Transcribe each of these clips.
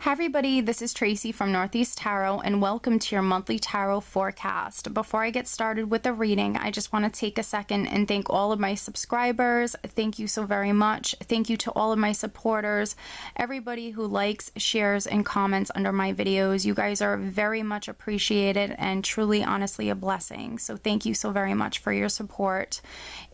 Hi everybody, this is Tracy from Northeast Tarot and welcome to your monthly tarot forecast. Before I get started with the reading, I just want to take a second and thank all of my subscribers. Thank you so very much. Thank you to all of my supporters, everybody who likes, shares, and comments under my videos. You guys are very much appreciated and truly, honestly, a blessing. So thank you so very much for your support.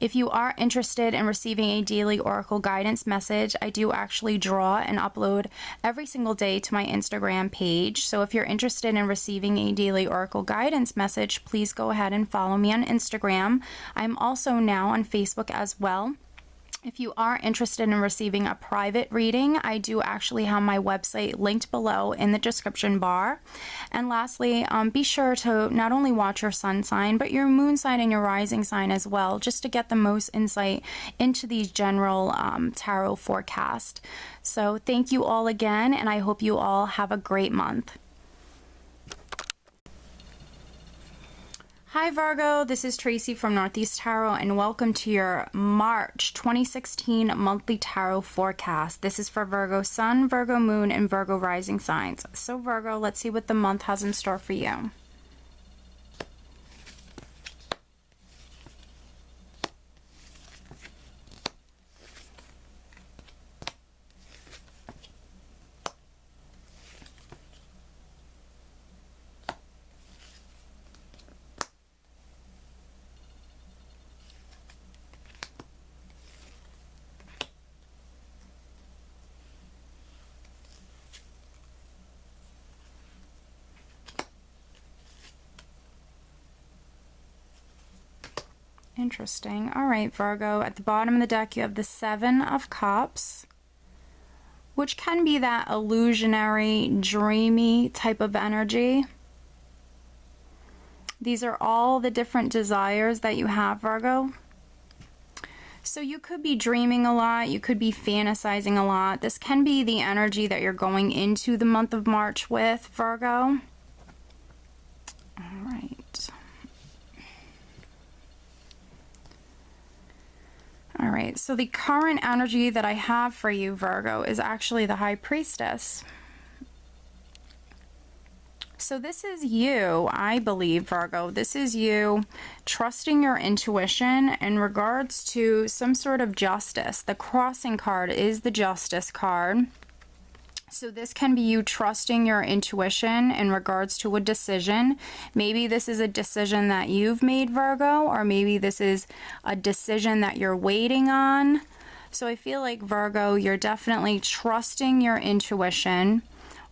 If you are interested in receiving a daily oracle guidance message, I do actually draw and upload every single day to my Instagram page. So if you're interested in receiving a daily oracle guidance message, please go ahead and follow me on Instagram. I'm also now on Facebook as well. If you are interested in receiving a private reading, I do actually have my website linked below in the description bar. And lastly, be sure to not only watch your sun sign, but your moon sign and your rising sign as well, just to get the most insight into these general tarot forecast. So thank you all again, and I hope you all have a great month. Hi Virgo, this is Tracy from Northeast Tarot and welcome to your March 2016 monthly tarot forecast. This is for Virgo Sun, Virgo Moon, and Virgo Rising signs. So Virgo, let's see what the month has in store for you. Interesting. All right, Virgo. At the bottom of the deck, you have the Seven of Cups, which can be that illusionary, dreamy type of energy. These are all the different desires that you have, Virgo. So you could be dreaming a lot. You could be fantasizing a lot. This can be the energy that you're going into the month of March with, Virgo. All right. All right, so the current energy that I have for you, Virgo, is actually the High Priestess. So this is you, I believe, Virgo. This is you trusting your intuition in regards to some sort of justice. The Crossing card is the Justice card. So this can be you trusting your intuition in regards to a decision. Maybe this is a decision that you've made, Virgo, or maybe this is a decision that you're waiting on. So I feel like, Virgo, you're definitely trusting your intuition,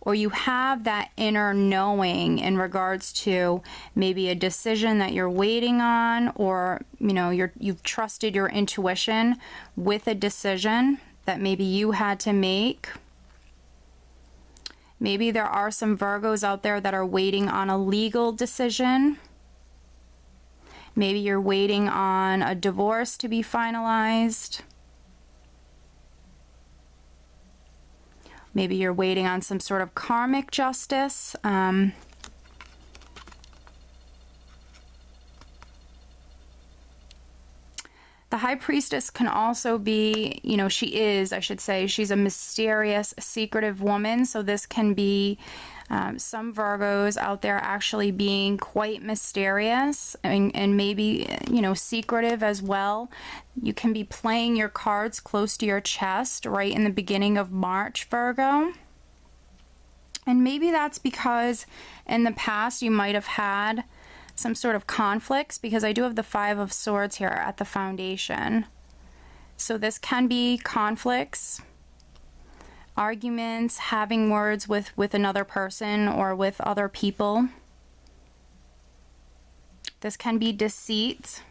or you have that inner knowing in regards to maybe a decision that you're waiting on, or you know, you've trusted your intuition with a decision that maybe you had to make. Maybe there are some Virgos out there that are waiting on a legal decision. Maybe you're waiting on a divorce to be finalized. Maybe you're waiting on some sort of karmic justice. The High Priestess can also be, you know, I should say, she's a mysterious, secretive woman. So this can be some Virgos out there actually being quite mysterious and maybe, you know, secretive as well. You can be playing your cards close to your chest right in the beginning of March, Virgo. And maybe that's because in the past you might have had some sort of conflicts, because I do have the Five of Swords here at the foundation. So this can be conflicts, arguments, having words with another person or with other people. This can be deceit.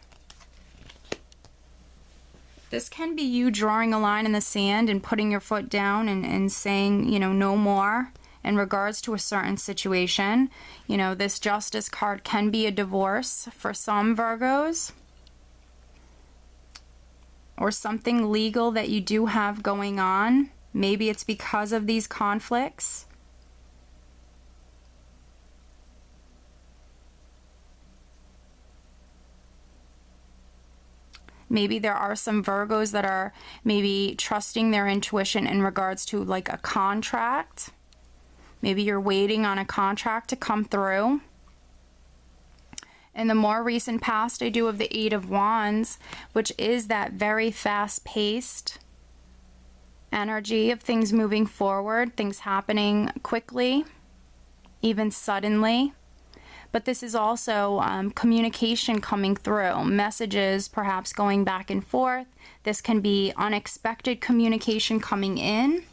This can be you drawing a line in the sand and putting your foot down and saying, you know, no more in regards to a certain situation. You know, this Justice card can be a divorce for some Virgos, or something legal that you do have going on. Maybe it's because of these conflicts. Maybe there are some Virgos that are maybe trusting their intuition in regards to like a contract. Maybe you're waiting on a contract to come through. In the more recent past, I do have the Eight of Wands, which is that very fast-paced energy of things moving forward, things happening quickly, even suddenly. But this is also communication coming through, messages perhaps going back and forth. This can be unexpected communication coming in.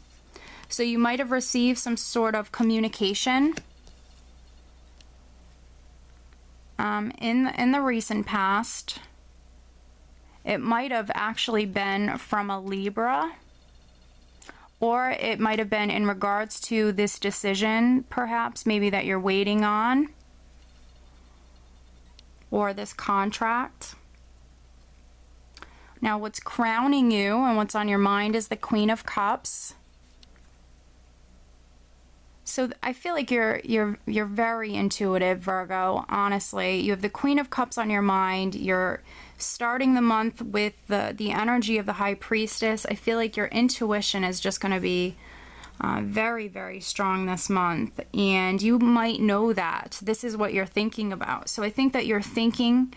So you might have received some sort of communication in the recent past. It might have actually been from a Libra, or it might have been in regards to this decision, perhaps maybe that you're waiting on, or this contract. Now what's crowning you and what's on your mind is the Queen of Cups. So I feel like you're very intuitive, Virgo, honestly. You have the Queen of Cups on your mind. You're starting the month with the energy of the High Priestess. I feel like your intuition is just going to be very, very strong this month. And you might know that. This is what you're thinking about. So I think that you're thinking,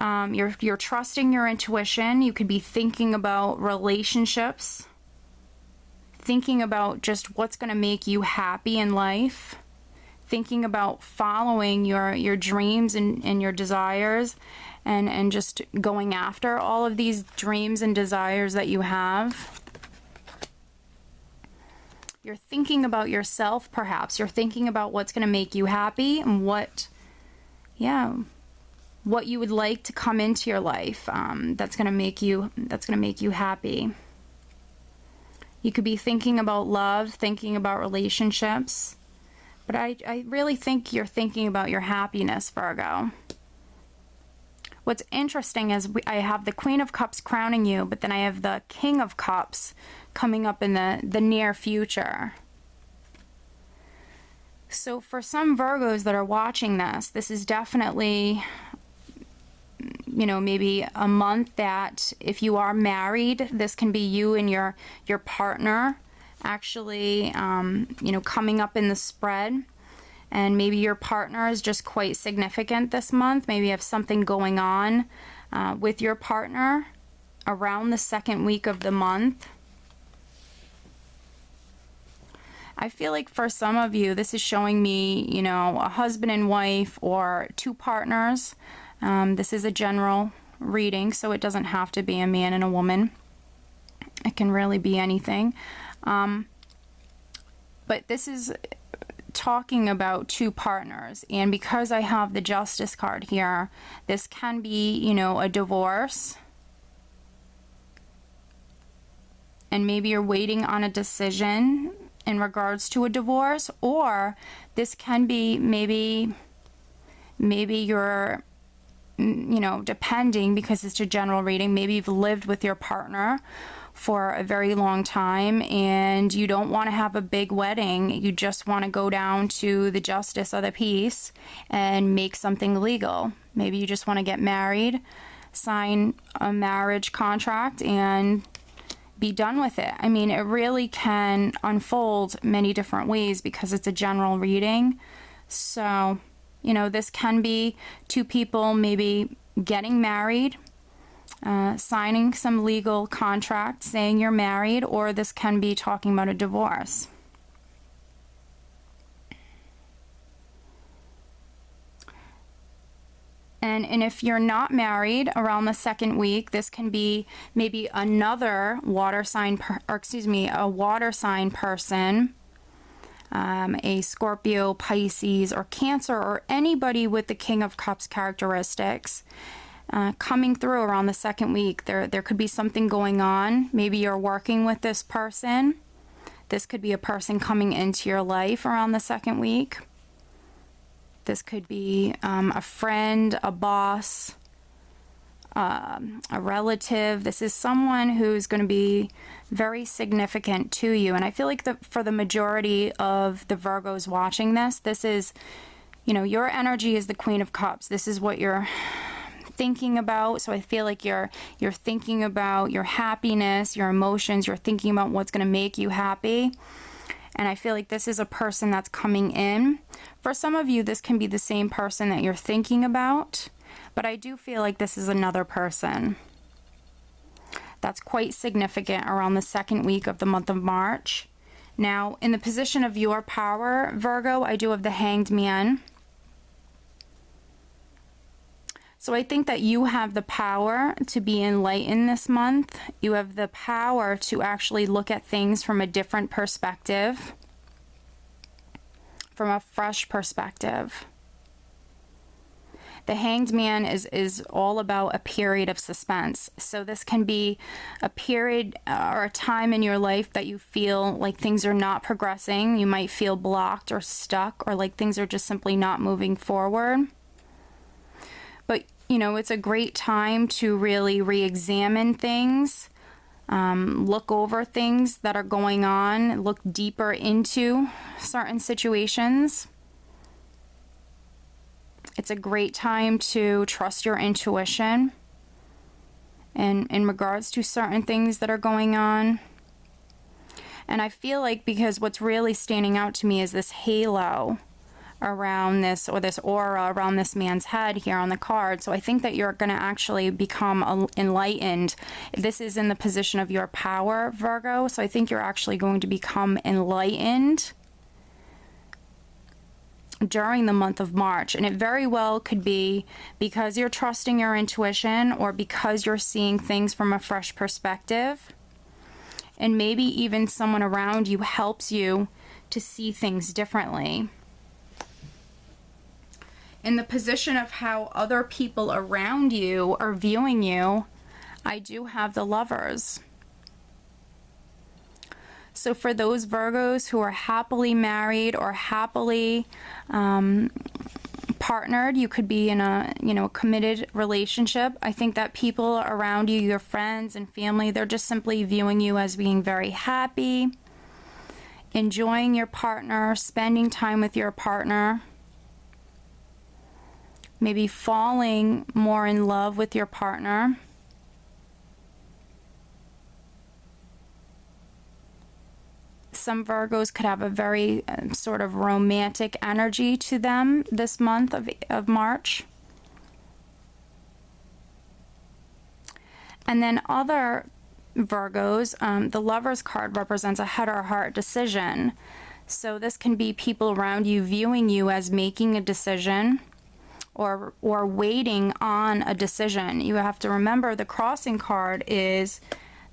you're trusting your intuition. You could be thinking about relationships, thinking about just what's going to make you happy in life, thinking about following your dreams and your desires, and just going after all of these dreams and desires that you have. You're thinking about yourself, perhaps. You're thinking about what's going to make you happy and what you would like to come into your life that's going to make you happy. You could be thinking about love, thinking about relationships, but I really think you're thinking about your happiness, Virgo. What's interesting is I have the Queen of Cups crowning you, but then I have the King of Cups coming up in the near future. So for some Virgos that are watching this is definitely, you know, maybe a month that if you are married, this can be you and your partner actually, you know, coming up in the spread. And maybe your partner is just quite significant this month. Maybe you have something going on with your partner around the second week of the month. I feel like for some of you, this is showing me, you know, a husband and wife or two partners. This is a general reading, so it doesn't have to be a man and a woman. It can really be anything. But this is talking about two partners, and because I have the Justice card here, this can be, you know, a divorce, and maybe you're waiting on a decision in regards to a divorce, or this can be maybe you're, you know, depending, because it's a general reading, maybe you've lived with your partner for a very long time and you don't want to have a big wedding. You just want to go down to the justice of the peace and make something legal. Maybe you just want to get married, sign a marriage contract, and be done with it. I mean, it really can unfold many different ways because it's a general reading. So, you know, this can be two people maybe getting married, signing some legal contract saying you're married, or this can be talking about a divorce. And if you're not married around the second week, this can be maybe another water sign, a water sign person, a Scorpio, Pisces, or Cancer, or anybody with the King of Cups characteristics coming through around the second week. There could be something going on. Maybe you're working with this person. This could be a person coming into your life around the second week. This could be a friend, a boss, a relative. This is someone who's going to be very significant to you. And I feel like for the majority of the Virgos watching this is, you know, your energy is the Queen of Cups. This is what you're thinking about. So I feel like you're thinking about your happiness, your emotions. You're thinking about what's going to make you happy. And I feel like this is a person that's coming in. For some of you, this can be the same person that you're thinking about, but I do feel like this is another person. That's quite significant around the second week of the month of March. Now, in the position of your power, Virgo, I do have the Hanged Man. So I think that you have the power to be enlightened this month. You have the power to actually look at things from a different perspective, from a fresh perspective. The Hanged Man is all about a period of suspense. So this can be a period or a time in your life that you feel like things are not progressing. You might feel blocked or stuck, or like things are just simply not moving forward. But, you know, it's a great time to really re-examine things, look over things that are going on, look deeper into certain situations. It's a great time to trust your intuition and in regards to certain things that are going on. And I feel like, because what's really standing out to me is this halo around this, or this aura around this man's head here on the card. So I think that you're going to actually become enlightened. This is in the position of your power, Virgo. So I think you're actually going to become enlightened during the month of March. And it very well could be because you're trusting your intuition, or because you're seeing things from a fresh perspective. And maybe even someone around you helps you to see things differently. In the position of how other people around you are viewing you, I do have the Lovers. So for those Virgos who are happily married or happily partnered, you could be in a, you know, committed relationship. I think that people around you, your friends and family, they're just simply viewing you as being very happy, enjoying your partner, spending time with your partner, maybe falling more in love with your partner. Some Virgos could have a very sort of romantic energy to them this month of March. And then other Virgos, the Lovers card represents a head or heart decision. So this can be people around you viewing you as making a decision, or waiting on a decision. You have to remember the crossing card is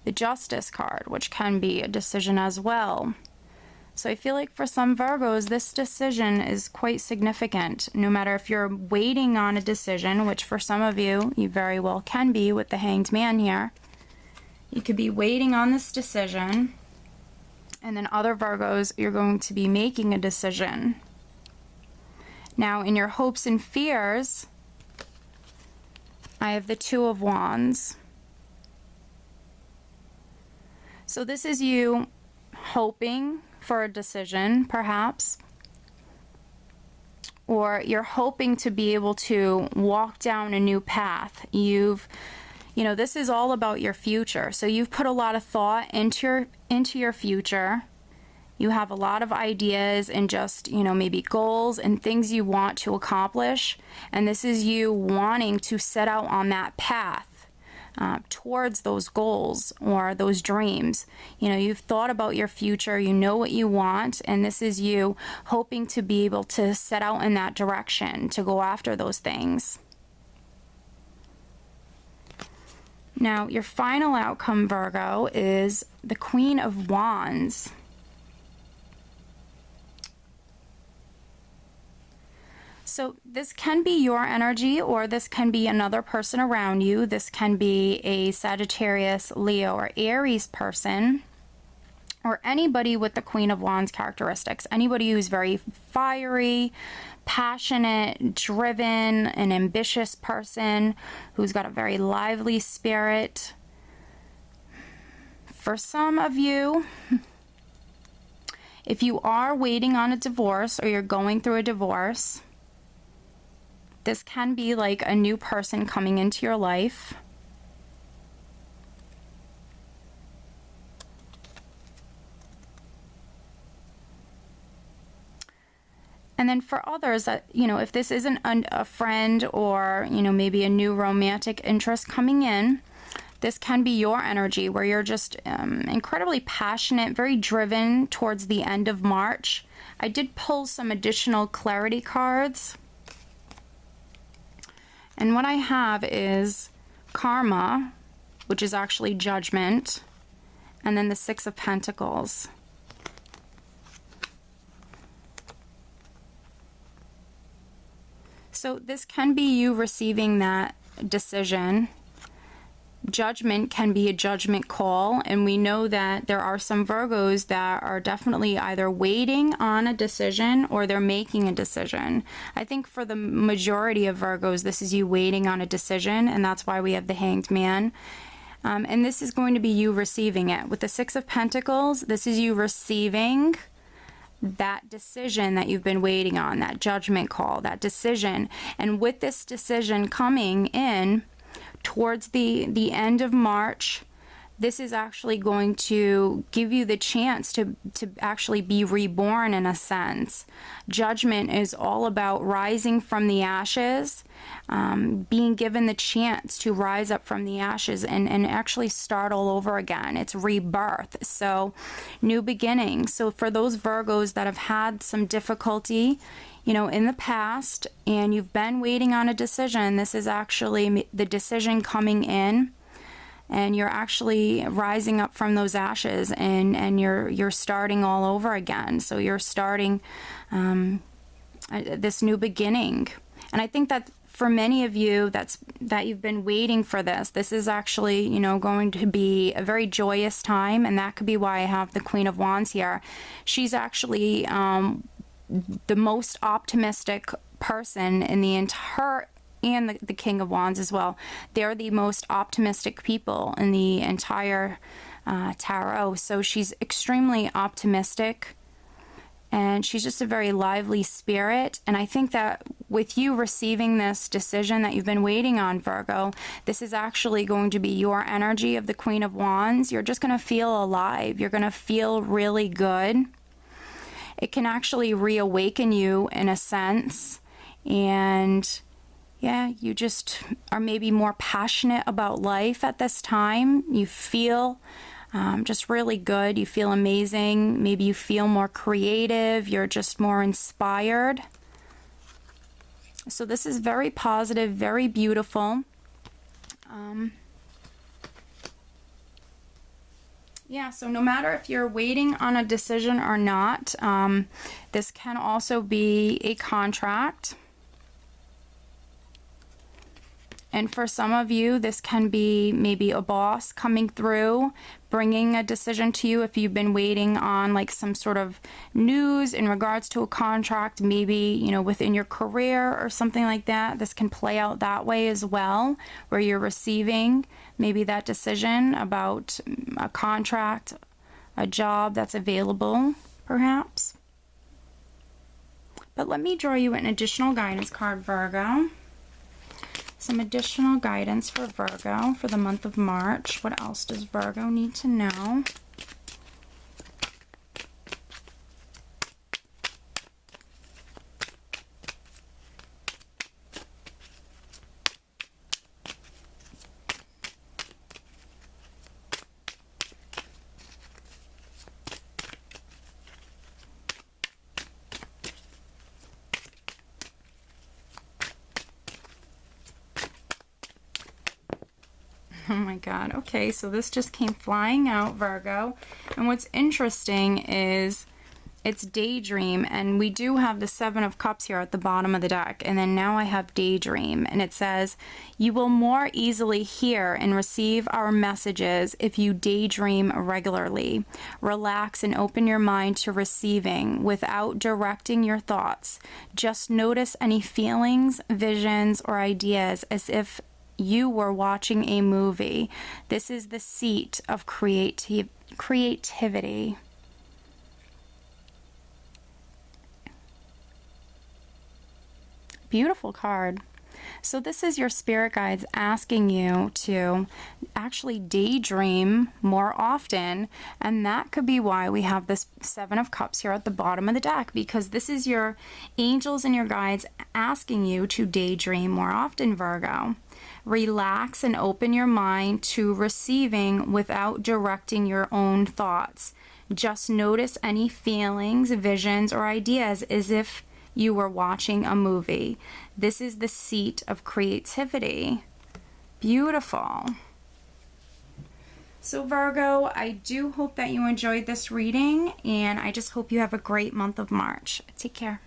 the Justice card, which can be a decision as well. So I feel like for some Virgos, this decision is quite significant. No matter if you're waiting on a decision, which for some of you, you very well can be with the Hanged Man here. You could be waiting on this decision, and then other Virgos, you're going to be making a decision. Now, in your hopes and fears, I have the Two of Wands. So this is you hoping for a decision, perhaps, or you're hoping to be able to walk down a new path. You know, this is all about your future. So you've put a lot of thought into your future. You have a lot of ideas and just, you know, maybe goals and things you want to accomplish. And this is you wanting to set out on that path towards those goals or those dreams. You know, you've thought about your future, you know what you want, and this is you hoping to be able to set out in that direction to go after those things. Now, your final outcome, Virgo, is the Queen of Wands. So this can be your energy, or this can be another person around you. This can be a Sagittarius, Leo, or Aries person, or anybody with the Queen of Wands characteristics. Anybody who's very fiery, passionate, driven, an ambitious person who's got a very lively spirit. For some of you, if you are waiting on a divorce or you're going through a divorce, this can be like a new person coming into your life. And then for others that, if this isn't a friend or, maybe a new romantic interest coming in, this can be your energy where you're just incredibly passionate, very driven towards the end of March. I did pull some additional clarity cards. And what I have is karma, which is actually judgment, and then the Six of Pentacles. So this can be you receiving that decision. Judgment can be a judgment call, and we know that there are some Virgos that are definitely either waiting on a decision or they're making a decision. I think for the majority of Virgos, this is you waiting on a decision, and that's why we have the Hanged Man. And this is going to be you receiving it. With the Six of Pentacles, this is you receiving that decision that you've been waiting on, that judgment call, that decision. And with this decision coming in towards the end of March, this is actually going to give you the chance to actually be reborn in a sense. Judgment is all about rising from the ashes, being given the chance to rise up from the ashes and actually start all over again. It's rebirth. So new beginnings. So for those Virgos that have had some difficulty, in the past, and you've been waiting on a decision, this is actually the decision coming in, and you're actually rising up from those ashes, and you're starting all over again. So you're starting this new beginning. And I think that for many of you that you've been waiting for this is actually, going to be a very joyous time, and that could be why I have the Queen of Wands here. She's actually the most optimistic person in the entire, and the King of Wands as well. They're the most optimistic people in the entire tarot. So she's extremely optimistic, and she's just a very lively spirit. And I think that with you receiving this decision that you've been waiting on, Virgo, this is actually going to be your energy of the Queen of Wands. You're just going to feel alive. You're going to feel really good. It can actually reawaken you in a sense, and yeah, you just are maybe more passionate about life at this time. You feel just really good. You feel amazing. Maybe you feel more creative. You're just more inspired. So this is very positive, very beautiful. Yeah, so no matter if you're waiting on a decision or not, this can also be a contract. And for some of you, this can be maybe a boss coming through, bringing a decision to you if you've been waiting on like some sort of news in regards to a contract, maybe, within your career or something like that. This can play out that way as well, where you're receiving maybe that decision about a contract, a job that's available, perhaps. But let me draw you an additional guidance card, Virgo. Some additional guidance for Virgo for the month of March. What else does Virgo need to know? Oh my God. Okay, so this just came flying out, Virgo. And what's interesting is it's daydream, and we do have the Seven of Cups here at the bottom of the deck. And then now I have daydream, and it says, you will more easily hear and receive our messages if you daydream regularly. Relax and open your mind to receiving without directing your thoughts. Just notice any feelings, visions, or ideas as if you were watching a movie. This is the seat of creativity. Beautiful card. So this is your spirit guides asking you to actually daydream more often, and that could be why we have this Seven of Cups here at the bottom of the deck, because this is your angels and your guides asking you to daydream more often, Virgo. Relax and open your mind to receiving without directing your own thoughts. Just notice any feelings, visions, or ideas as if you were watching a movie. This is the seat of creativity. Beautiful. So Virgo, I do hope that you enjoyed this reading, and I just hope you have a great month of March. Take care.